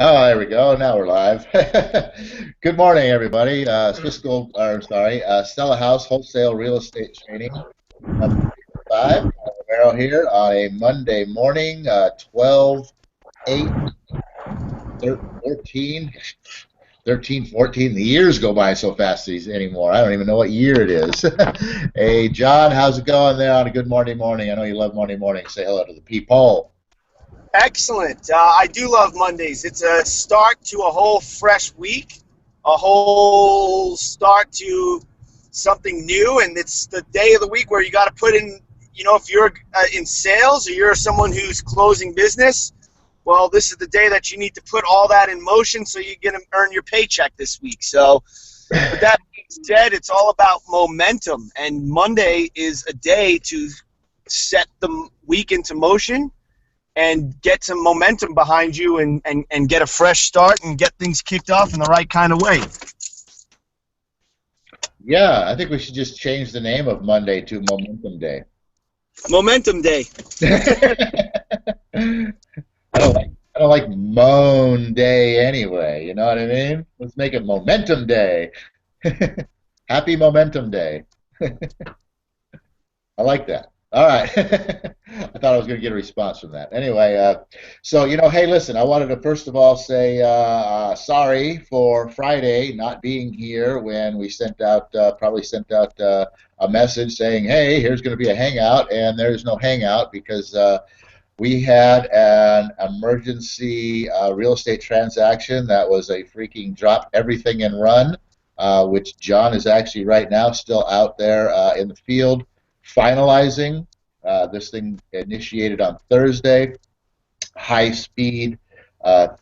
Oh, there we go. Now we're live. Good morning, everybody. Stella House Wholesale Real Estate Training, number 5. Romero here on a Monday morning, 12, 8, 13, 13, 14. The years go by so fast anymore. I don't even know what year it is. Hey, John, how's it going there on a good Monday morning? I know you love Monday morning. Say hello to the people. Excellent. I do love Mondays. It's a start to a whole fresh week, a whole start to something new, and it's the day of the week where you got to put in, if you're in sales or you're someone who's closing business, well, this is the day that you need to put all that in motion so you can earn your paycheck this week. So, with that being said, it's all about momentum, and Monday is a day to set the week into motion and get some momentum behind you and get a fresh start and get things kicked off in the right kind of way. Yeah, I think we should just change the name of Monday to Momentum Day. Momentum Day. I don't like Moan Day anyway. You know what I mean? Let's make it Momentum Day. Happy Momentum Day. I like that. All right. I thought I was going to get a response from that. Anyway, hey, listen, I wanted to first of all say sorry for Friday not being here when we probably sent out a message saying, hey, here's going to be a hangout, and there's no hangout because we had an emergency real estate transaction that was a freaking drop everything and run, which John is actually right now still out there in the field finalizing. This thing initiated on Thursday, high speed,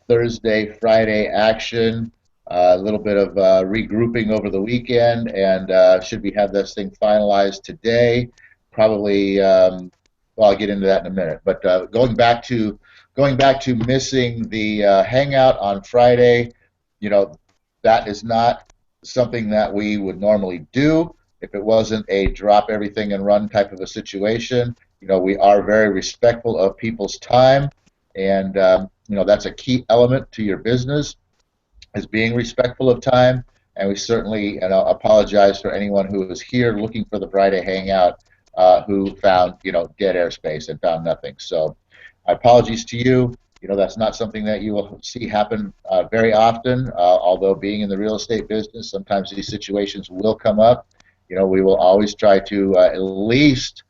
Thursday, Friday action, a little bit of regrouping over the weekend, and should we have this thing finalized today? Probably. Well, I'll get into that in a minute. But going back to missing the hangout on Friday, that is not something that we would normally do if it wasn't a drop everything and run type of a situation. We are very respectful of people's time, and that's a key element to your business is being respectful of time. And we certainly apologize for anyone who is here looking for the Friday hangout who found dead airspace and found nothing. So, my apologies to you. That's not something that you will see happen very often. Although being in the real estate business, sometimes these situations will come up. We will always try to at least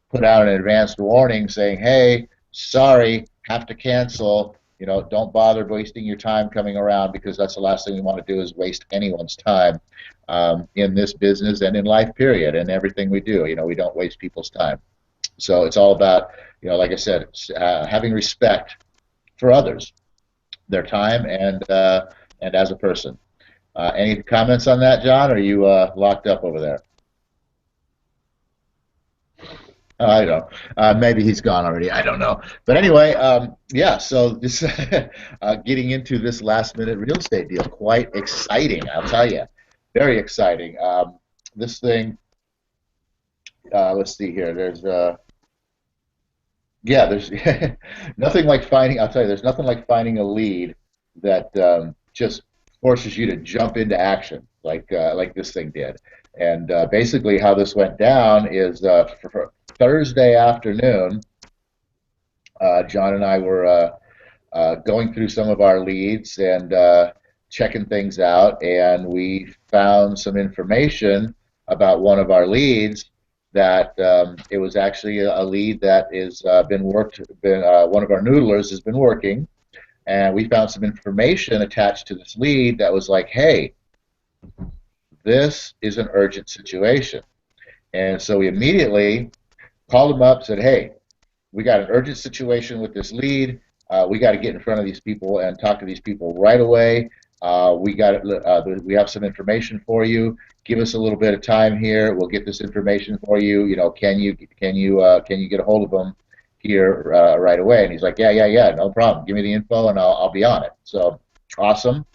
put out an advanced warning saying, hey, sorry, have to cancel. Don't bother wasting your time coming around, because that's the last thing we want to do is waste anyone's time in this business and in life, period, and everything we do. We don't waste people's time. So it's all about, like I said, having respect for others, their time, and as a person. Any comments on that, John? Or are you locked up over there? I don't know. Maybe he's gone already. I don't know. But anyway, yeah. So this getting into this last minute real estate deal, quite exciting. I'll tell you, very exciting. This thing. Let's see here. There's nothing like finding. I'll tell you, there's nothing like finding a lead that just forces you to jump into action like this thing did. And basically, how this went down is for Thursday afternoon, John and I were going through some of our leads and checking things out, and we found some information about one of our leads that it was actually a lead that is one of our noodlers has been working, and we found some information attached to this lead that was like, hey, this is an urgent situation. And so we immediately called him up, said, hey, we got an urgent situation with this lead. We got to get in front of these people and talk to these people right away. We have some information for you. Give us a little bit of time here. We'll get this information for you. Can you get a hold of them here right away? And he's like, yeah, no problem. Give me the info and I'll be on it. So awesome.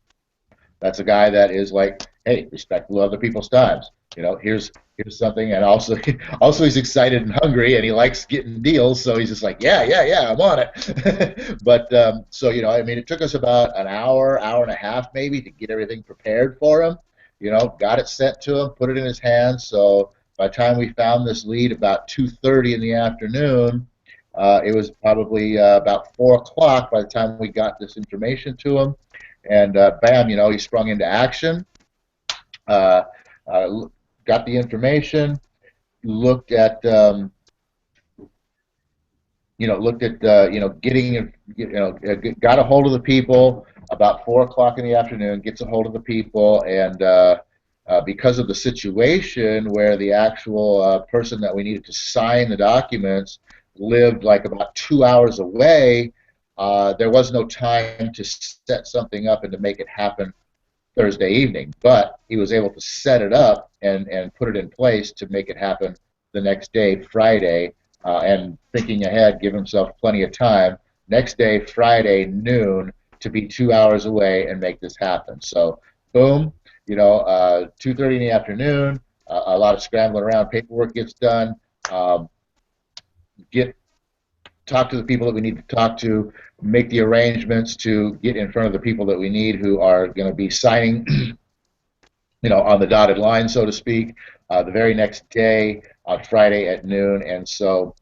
That's a guy that is like, hey, respect other people's times. Here's something, and also also he's excited and hungry, and he likes getting deals, so he's just like, yeah, I'm on it. But so I mean, it took us about an hour, hour and a half maybe to get everything prepared for him. Got it sent to him, put it in his hands. So by the time we found this lead about 2:30 in the afternoon, it was probably about 4 o'clock by the time we got this information to him, and bam, he sprung into action. Uh, got the information, looked at getting got a hold of the people about 4 o'clock in the afternoon. Gets a hold of the people, and because of the situation where the actual person that we needed to sign the documents lived like about 2 hours away, there was no time to set something up and to make it happen Thursday evening, but he was able to set it up and put it in place to make it happen the next day, Friday, and thinking ahead, give himself plenty of time. Next day, Friday noon, to be 2 hours away and make this happen. So, boom, 2:30 in the afternoon, a lot of scrambling around, paperwork gets done, um, get talk to the people that we need to talk to, make the arrangements to get in front of the people that we need who are going to be signing, on the dotted line, so to speak, the very next day on Friday at noon. And so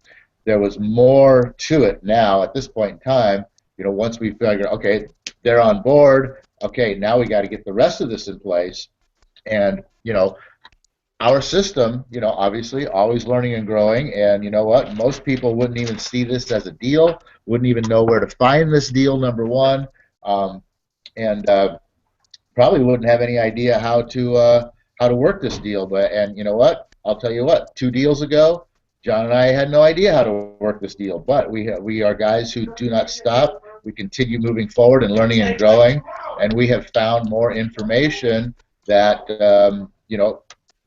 there was more to it now at this point in time. Once we figured, okay, they're on board. Okay, now we got to get the rest of this in place. And our system, obviously always learning and growing. And you know what? Most people wouldn't even see this as a deal, wouldn't even know where to find this deal, number one, and probably wouldn't have any idea how to work this deal. And you know what? I'll tell you what. 2 deals ago, John and I had no idea how to work this deal. But we are guys who do not stop. We continue moving forward and learning and growing, and we have found more information that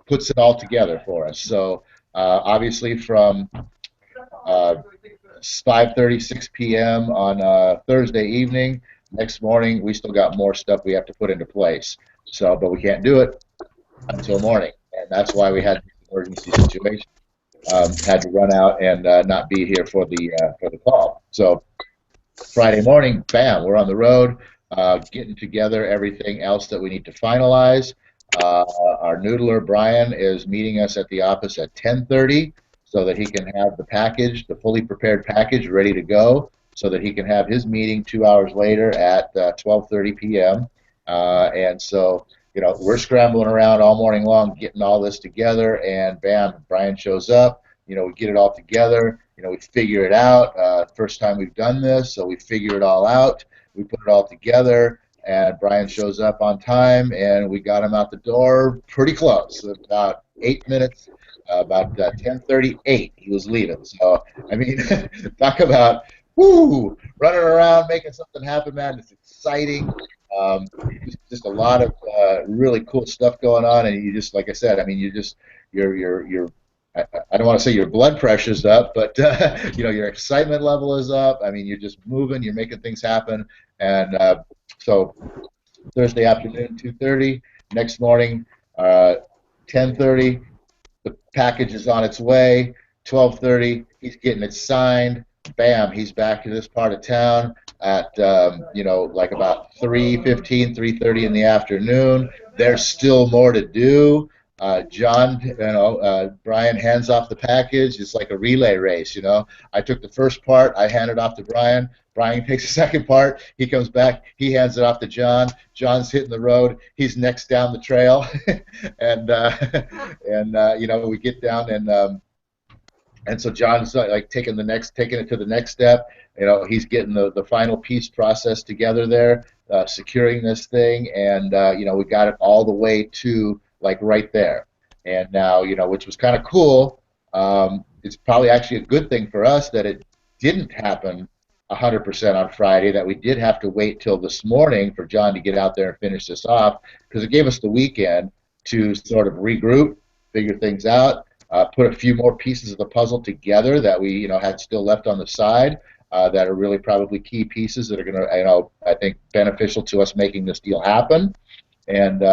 puts it all together for us. So obviously from 5:30, 6 p.m. on Thursday evening, next morning we still got more stuff we have to put into place. So, but we can't do it until morning, and that's why we had the emergency situation. Had to run out and not be here for the call. So Friday morning, bam, we're on the road, getting together everything else that we need to finalize. Our noodler, Brian, is meeting us at the office at 10:30 so that he can have the package, the fully prepared package, ready to go so that he can have his meeting 2 hours later at 12:30 p.m. And so, we're scrambling around all morning long getting all this together, and bam, Brian shows up. We get it all together. We figure it out. First time we've done this, so we figure it all out. We put it all together, and Brian shows up on time, and we got him out the door pretty close, about 8 minutes, about 10:38. He was leaving. So I mean, talk about running around making something happen, man. It's exciting. Just a lot of really cool stuff going on, and you just, like I said, I mean, you're I don't want to say your blood pressure's up, but your excitement level is up. I mean, you're just moving, you're making things happen, and so Thursday afternoon, 2:30. Next morning, 10:30. The package is on its way. 12:30. He's getting it signed. Bam, he's back to this part of town at like about 3:15, 3:30 in the afternoon. There's still more to do. John, Brian hands off the package. It's like a relay race, I took the first part. I handed it off to Brian. Brian takes the second part. He comes back. He hands it off to John. John's hitting the road. He's next down the trail, and we get down and so John's like taking it to the next step. He's getting the final piece process together there, securing this thing, and we got it all the way to like right there. And now, which was kind of cool. It's probably actually a good thing for us that it didn't happen 100% on Friday, that we did have to wait till this morning for John to get out there and finish this off, because it gave us the weekend to sort of regroup, figure things out, put a few more pieces of the puzzle together that we had still left on the side, that are really probably key pieces that are going to, I think, beneficial to us making this deal happen. And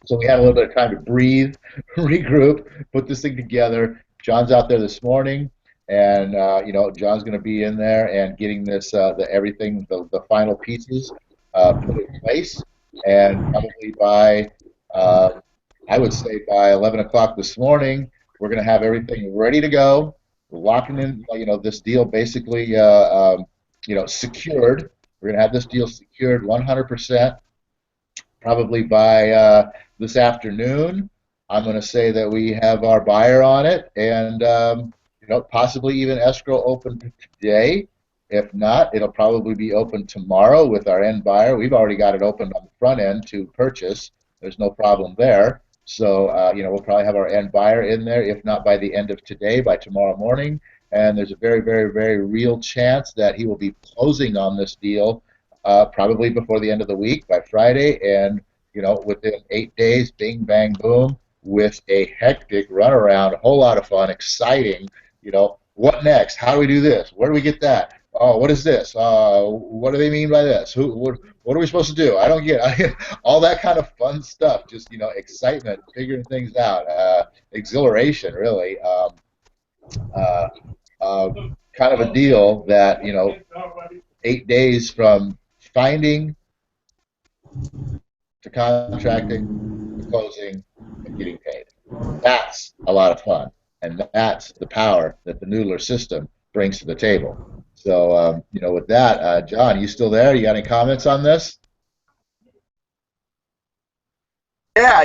So we had a little bit of time to breathe, regroup, put this thing together. John's out there this morning, and John's going to be in there and getting this everything the final pieces put in place, and probably by uh, I would say by 11 o'clock this morning, we're going to have everything ready to go. We're locking in, this deal basically, secured. We're going to have this deal secured 100% probably by this afternoon. I'm going to say that we have our buyer on it, and possibly even escrow open today. If not, it'll probably be open tomorrow with our end buyer. We've already got it opened on the front end to purchase. There's no problem there. So, we'll probably have our end buyer in there, if not by the end of today, by tomorrow morning. And there's a very, very, very real chance that he will be closing on this deal probably before the end of the week by Friday, and within 8 days, bing bang boom, with a hectic runaround, a whole lot of fun, exciting. What next? How do we do this? Where do we get that? Oh, what is this? What do they mean by this? What are we supposed to do? I don't get all that kind of fun stuff. Just excitement, figuring things out, exhilaration, really. Uh, uh, Kind of a deal that 8 days from finding to contracting to closing and getting paid. That's a lot of fun, and that's the power that the Noodler system brings to the table. So, with that, John, you still there? You got any comments on this? Yeah,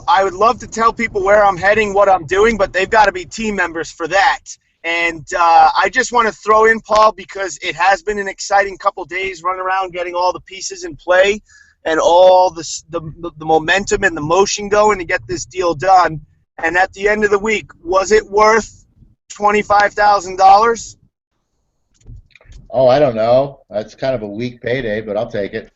I would love to tell people where I'm heading, what I'm doing, but they've got to be team members for that. And I just want to throw in, Paul, because it has been an exciting couple days running around getting all the pieces in play and all the momentum and the motion going to get this deal done. And at the end of the week, was it worth $25,000? Oh, I don't know. That's kind of a weak payday, but I'll take it.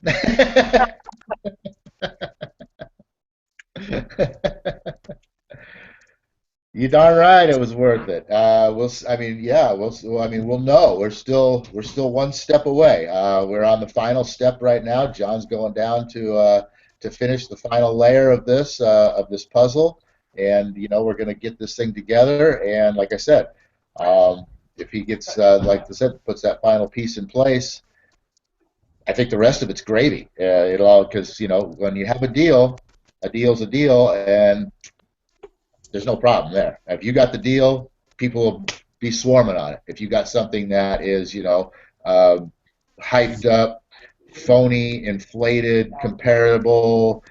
You darn right it was worth it. I mean, yeah, we'll know. We're still one step away. We're on the final step right now. John's going down to finish the final layer of this puzzle, and we're going to get this thing together. And like I said, if he gets, like I said, puts that final piece in place, I think the rest of it's gravy. It'll all because when you have a deal's a deal, and there's no problem there. If you got the deal, people will be swarming on it. If you got something that is, hyped up, phony, inflated, comparable,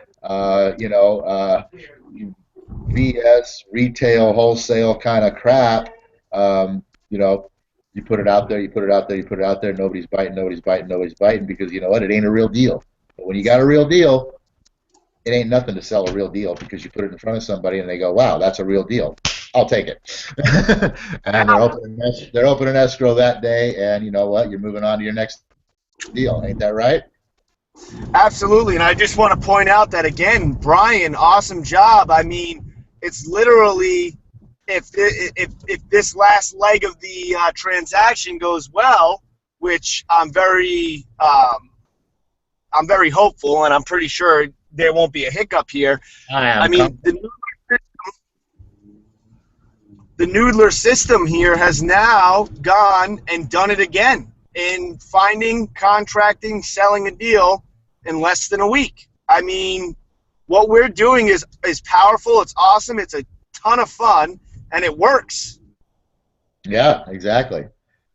BS, retail, wholesale kind of crap, you put it out there, you put it out there, you put it out there, nobody's biting, nobody's biting, nobody's biting because you know what? It ain't a real deal. But when you got a real deal, it ain't nothing to sell a real deal because you put it in front of somebody and they go, "Wow, that's a real deal. I'll take it." And they're opening escrow that day, and you know what? You're moving on to your next deal. Ain't that right? Absolutely, and I just want to point out that again, Brian, awesome job. I mean, it's literally if this last leg of the transaction goes well, which I'm very hopeful, and I'm pretty sure there won't be a hiccup here. I I am. mean, the Noodler system here has now gone and done it again in finding, contracting, selling a deal in less than a week. I mean, what we're doing is powerful. It's awesome. It's a ton of fun, and it works. Yeah, exactly.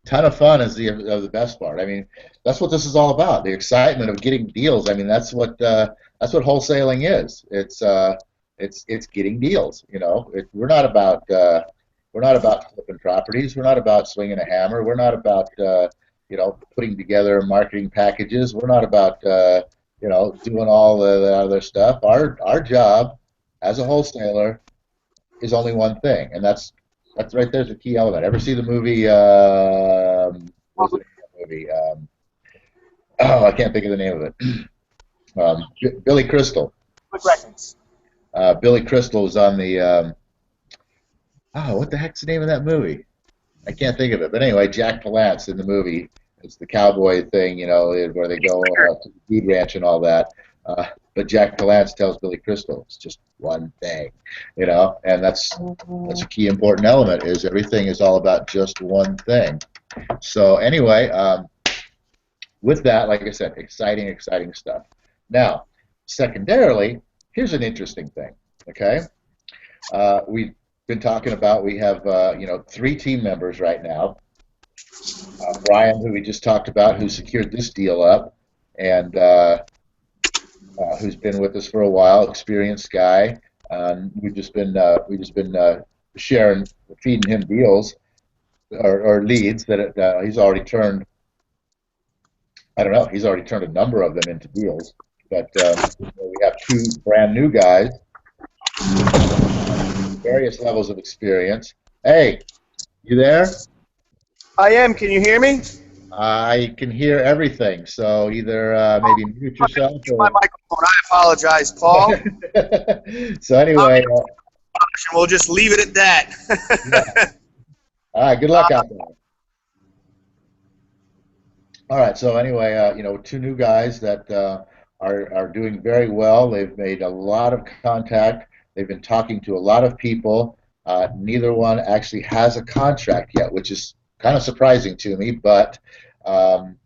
Ton of fun is the best part. I mean, that's what this is all about. The excitement of getting deals. I mean, that's what wholesaling is. It's getting deals. We're not about flipping properties. We're not about swinging a hammer. We're not about putting together marketing packages. We're not about doing all the other stuff. Our job as a wholesaler is only one thing, and that's right there's a key element. Ever see the movie? What was the name of the movie? Oh, I can't think of the name of it. Billy Crystal. Quick reference. Billy Crystal was on the. What the heck's the name of that movie? I can't think of it. But anyway, Jack Palance in the movie. It's the cowboy thing, where they go to the food ranch and all that. But Jack Palance tells Billy Crystal it's just one thing, and that's a key important element. Is everything is all about just one thing. So anyway, with that, like I said, exciting, exciting stuff. Now, secondarily, here's an interesting thing. Okay, we've been talking about we have three team members right now. Brian, who we just talked about, who secured this deal up, and who's been with us for a while, experienced guy. We've just been sharing, feeding him deals or leads that he's already turned. I don't know. He's already turned a number of them into deals. But we have two brand new guys, various levels of experience. Hey, you there? I am. Can you hear me? I can hear everything. So either maybe mute I yourself mute my or. microphone. I apologize, Paul. So anyway, We'll just leave it at yeah. that. All right. Good luck out there. All right. So anyway, two new guys that are doing very well. They've made a lot of contact. They've been talking to a lot of people. Neither one actually has a contract yet, which is kind of surprising to me. But um,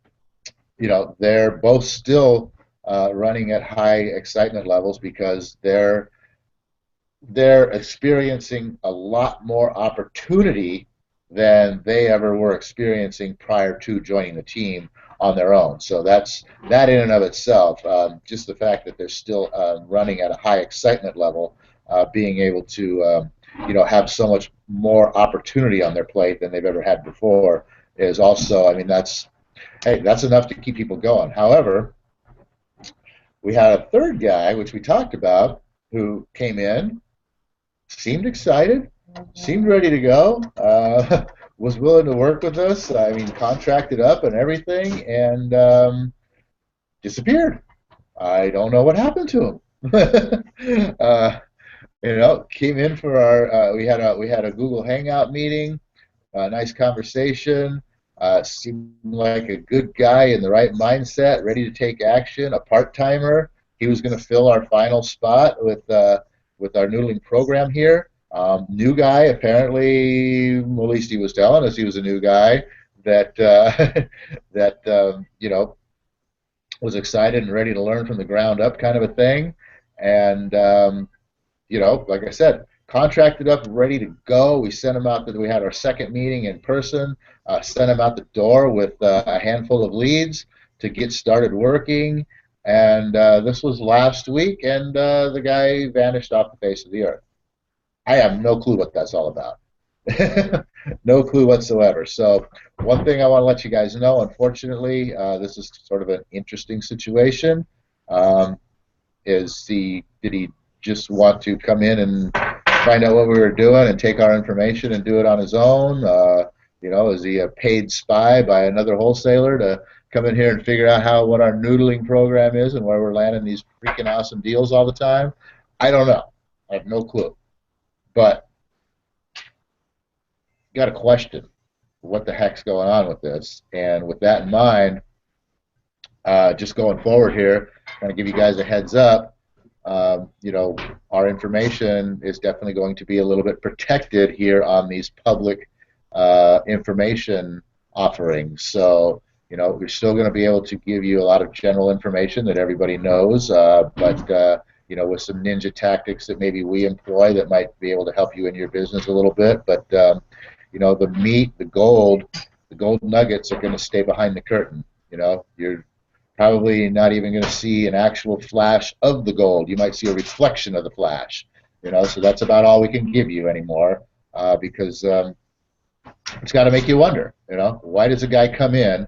they're both still running at high excitement levels because they're experiencing a lot more opportunity than they ever were experiencing prior to joining the team on their own. So that in and of itself, just the fact that they're still running at a high excitement level, being able to have so much more opportunity on their plate than they've ever had before is also, I mean, that's enough to keep people going. However, we had a third guy, which we talked about, who came in, seemed excited, seemed ready to go, was willing to work with us. I mean, contracted up and everything, and disappeared. I don't know what happened to him. Came in for our. We had a Google Hangout meeting, a nice conversation. Seemed like a good guy in the right mindset, ready to take action. A part timer. He was going to fill our final spot with our noodling program here. New guy, apparently, at least he was telling us he was a new guy that that was excited and ready to learn from the ground up, kind of a thing. And like I said, contracted up, ready to go. We sent him out. We had our second meeting in person. Sent him out the door with a handful of leads to get started working. And this was last week, and the guy vanished off the face of the earth. I have no clue what that's all about. No clue whatsoever. So one thing I want to let you guys know, unfortunately, this is sort of an interesting situation. Um, did he just want to come in and find out what we were doing and take our information and do it on his own? Is he a paid spy by another wholesaler to come in here and figure out what our noodling program is and where we're landing these freaking awesome deals all the time? I don't know. I have no clue. But got a question. What the heck's going on with this? And with that in mind, just going forward here, kind of give you guys a heads up. Our information is definitely going to be a little bit protected here on these public information offerings. So, we're still going to be able to give you a lot of general information that everybody knows, but with some ninja tactics that maybe we employ that might be able to help you in your business a little bit. But the meat, the gold nuggets are going to stay behind the curtain. You're probably not even going to see an actual flash of the gold. You might see a reflection of the flash. So that's about all we can give you anymore, because it's got to make you wonder. Why does a guy come in,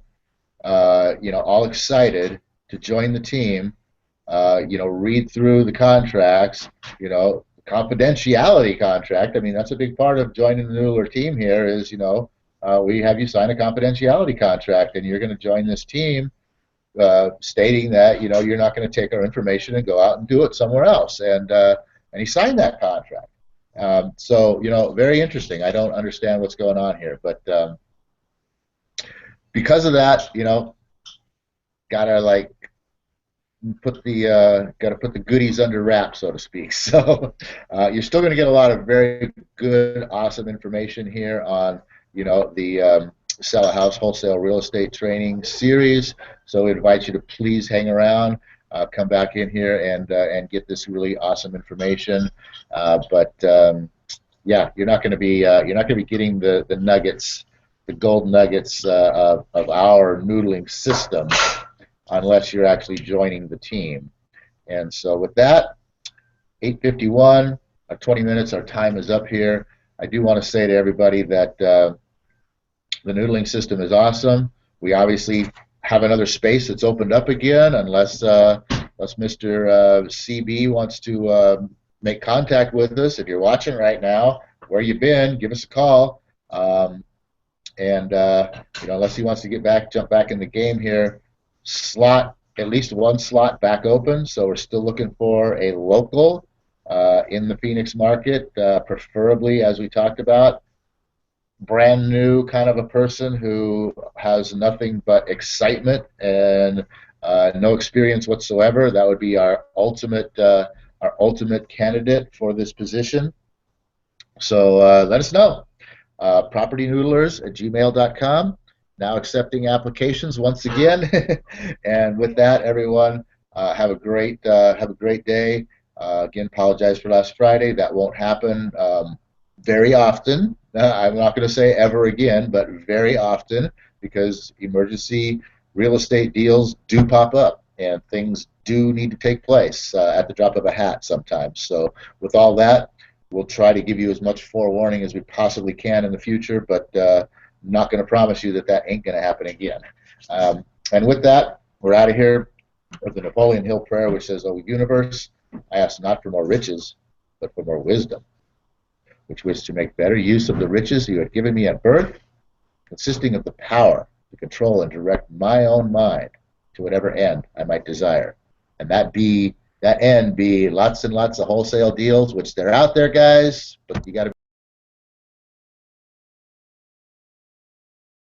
all excited to join the team? Read through the contracts. Confidentiality contract. I mean, that's a big part of joining the Noodler team here. Is we have you sign a confidentiality contract, and you're going to join this team, stating that you're not going to take our information and go out and do it somewhere else. And he signed that contract. So very interesting. I don't understand what's going on here, but because of that, gotta got to put the goodies under wraps, so to speak. So you're still going to get a lot of very good, awesome information here on the Sell a House Wholesale Real Estate Training Series. So we invite you to please hang around, come back in here and get this really awesome information. But yeah, you're not going to be getting the nuggets, the gold nuggets of our noodling system unless you're actually joining the team. And so with that, 8:51, 20 minutes, our time is up here. I do want to say to everybody that the noodling system is awesome. We obviously have another space that's opened up again, unless Mr. CB wants to make contact with us. If you're watching right now, where you been? Give us a call. And unless he wants to jump back in the game here, at least one slot back open. So we're still looking for a local in the Phoenix market, preferably, as we talked about, brand new kind of a person who has nothing but excitement and no experience whatsoever. That would be our ultimate candidate for this position. So let us know. Propertynoodlers@gmail.com. Now accepting applications once again. And with that, everyone, have a great day. Again, apologize for last Friday. That won't happen very often. I'm not going to say ever again, but very often, because emergency real estate deals do pop up and things do need to take place at the drop of a hat sometimes. So with all that, we'll try to give you as much forewarning as we possibly can in the future, but not going to promise you that that ain't going to happen again. And with that, we're out of here with the Napoleon Hill prayer, which says, "O universe, I ask not for more riches, but for more wisdom, which wish to make better use of the riches you had given me at birth, consisting of the power to control and direct my own mind to whatever end I might desire. And that end be lots and lots of wholesale deals, which they're out there, guys, but you got to